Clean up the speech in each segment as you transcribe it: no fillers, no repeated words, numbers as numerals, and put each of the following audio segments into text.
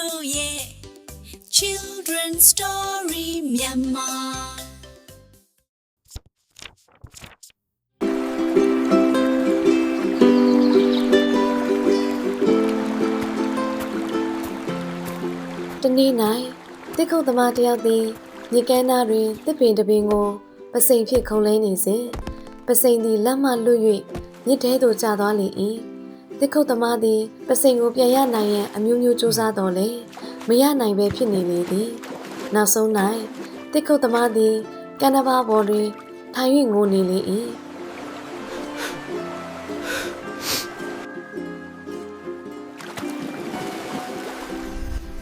တို့ရဲ့ Children Story Myanmarတနေ့၌တစ်ခုတ်သမားတယောက်သည်မြေကမ်းနားတွင်တစ်ပင်တစ်ပင်ကိုပစိန်ဖြစ်ခုန်လဲနေစဉ်ပစိန်သည်လက်မှလွတ်၍မြစ်ထဲသို့ကျသွားလေ၏တစ်ခုတ်သမားသည်ပစိန်ကိုပြန်ရနိုင်ရန်အမျိုးမျိုးကြိုးစားတော်လဲမရနိုင်ပဲဖြစ်နေလေသည်နောက်ဆုံး၌တစ်ခုတ်သမားသည်ကမ်းနားပါပေါ်တွင်ထိုင်၍ငိုနေလေ၏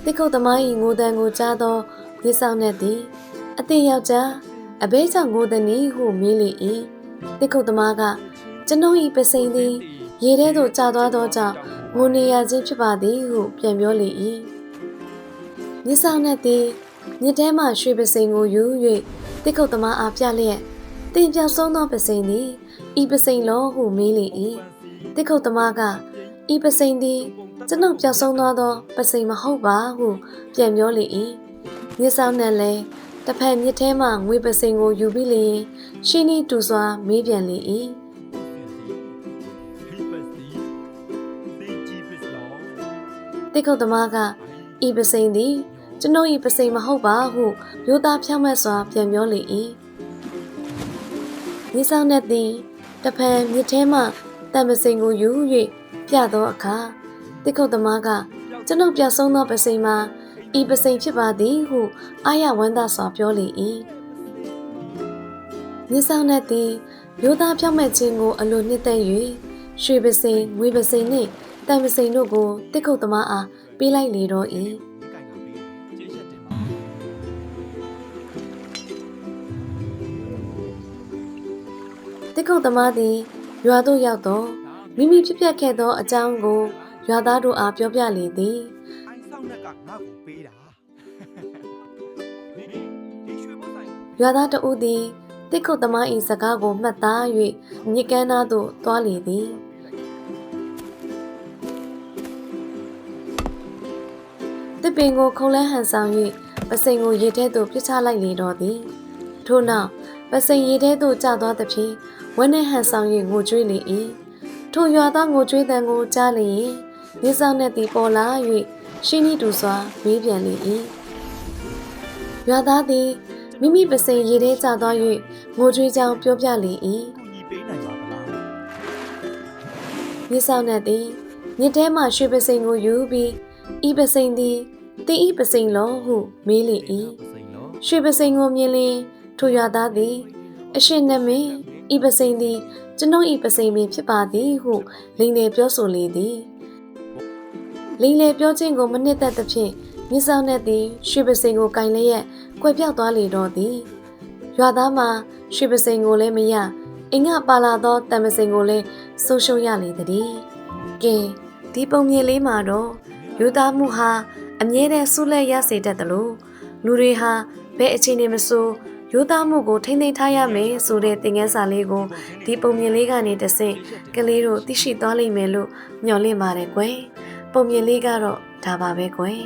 တစ်ခုတ်သမား၏ငိုတံကိုကြားသောမြေဆောင်နှင့်သည်အသည့်ယောက်ျားအဘဲကြောင့်ငိုသည်နည်းဟုမေးလေ၏တစ်ခုတ်သမားကကျွန်ုပ်၏ပစိန်သည်ရေထဲသို့ကျသွားသောကြောင့်ငိုနေရခြင်းဖြစ်ပါသည်ဟုပြန်ပြောလေ၏မြေဆောင်နှင့်သည်မြစ်ထဲမှရွှေပစိန်ကိုယူ၍တစ်ခုတ်သမားအားပြလျက်တင်ပြောင်းဆုံးသောပစိန်သည်ဤပစိန်လောဟုမေးလေ၏တစ်ခုတ်သမားကဤပစိန်သည်ကျွန်ုပ်ပျောက်ဆုံးသွားသောပစိန်မဟုတ်ပါဟုပြန်ပြောလေ၏မြစ်ဆောင်နဲ့လည်းတစ်ဖက်မြစ်ထဲမှငွေပစိန်ကိုယူပြီးလျင်ရှင်းဤတူစွာမေးပြန်လေ၏တစ်ခုတ်သမားကဤပစိန်သည်ကျွန်ုပ်ဤပစိန်မဟုတ်ပါဟုမျိုးသားဖြောင့်မတ်စွာပြန်ပြောလေ၏မြစ်ဆောင်နဲ့သည်တစ်ဖက်မြစ်ထဲမှတံပစိန်ကိုယူ၍ပြသောအခါတစ်ခုတ်သမားကကျွန်ုပ်ပျောက်ဆုံးသောပစိန်မှာဤပစိန်ဖြစ်ပါသည်ဟုအာရဝန္တာစွာပြောလေ၏မြစ်ဆောင်နဲ့သည်မျိုးသားဖြောင့်မတ်ခြင်းကိုအလိုနှစ်သက်၍ရွှေပစိန်ငွေပစိန်နှင့်တံပစိန်တို့ကိုတစ်ခုတ်သမားအားပေးလိုက်လေတော့၏တစ်ခုတ်သမားသည်ရွာသို့ရောက်သောမိမိဖြစ်ပျက်ခဲ့သောအကြောင်းကိုရွာသားတို့အားပြောပြလေသည်ရွာသားတဦးသည်တစ်ခုတ်သမား၏စကားကိုမှတ်သား၍မြစ်ကမ်းနားသို့သွားလေသည်တစ်ပင်ကိုခုံလဲဟန်ဆောင်၍ပစိန်ကိုရေထဲသို့ပစ်ချလိုက်လေတော့သည်ထို့နောက်ပစိန်ရေထဲသို့ကျသွားသဖြင့်ဝမ်းနှင့်ဟန်ဆောင်၍ငိုကြွေးလေ၏ထိုရွာသားငိုကြွေးသံကိုကြားလျင်မြေဆောင်နှင့်သည်ပေါ်လာ၍ရှင်းဤတူစွာမေးပြန်လေ၏ရွာသားသည်မိမိပစိန်ရေထဲကျသွား၍ငိုကြွေးကြောင်းပြောပြလေ၏မြေဆောင်နှင့်သည်မြစ်ထဲမှရွှေပစိန်ကိုယူပြီးဤပစိန်သည်တင်ဤပစိန်လောဟုမေးလေ၏ရွှေပစိန်ကိုမြင်လျင်ထိုရွာသားသည်အရှင်နမင်းဤပစိန်သည်ကျွန်ုပ်ဤပစိန်ပင်ဖြစ်ပါသည်ဟုလိန်လေပြောဆိုလေသည်လိန်လေပြောခြင်းကိုမနှစ်သက်သဖြင့်မြစ်ဆောင်နှင့်သည်ရွှေပစိန်ကိုကင်လျက်ကွယ်ပြောက်သွားလေတော့သည်ရွာသားမှာရွှေပစိန်ကိုလည်းမရအင်္ဂပါလာသောတံပစိန်ကိုလည်းဆုံးရှုံးရလေသည်ကဲဒီပုံမြင်လေးမှာတော့ယူသားမှုဟာအမြဲတမ်းဆုလက်ရစေတတ်တယ်လို့လူတွေဟာဘယ်အခြေအနေမဆိုရိုးသားမှုကိုထိမ့်သိမ်းထားရမယ်ဆိုတဲ့သင်ခန်းစာလေးကိုဒီပုံမြင်လေးကနေတဆင့်ကလေးတို့သိရှိသွားလိမ့်မယ်လို့မျှော်လင့်ပါတယ်ကွယ်ပုံမြင်လေးကတော့ဒါပါပဲကွယ်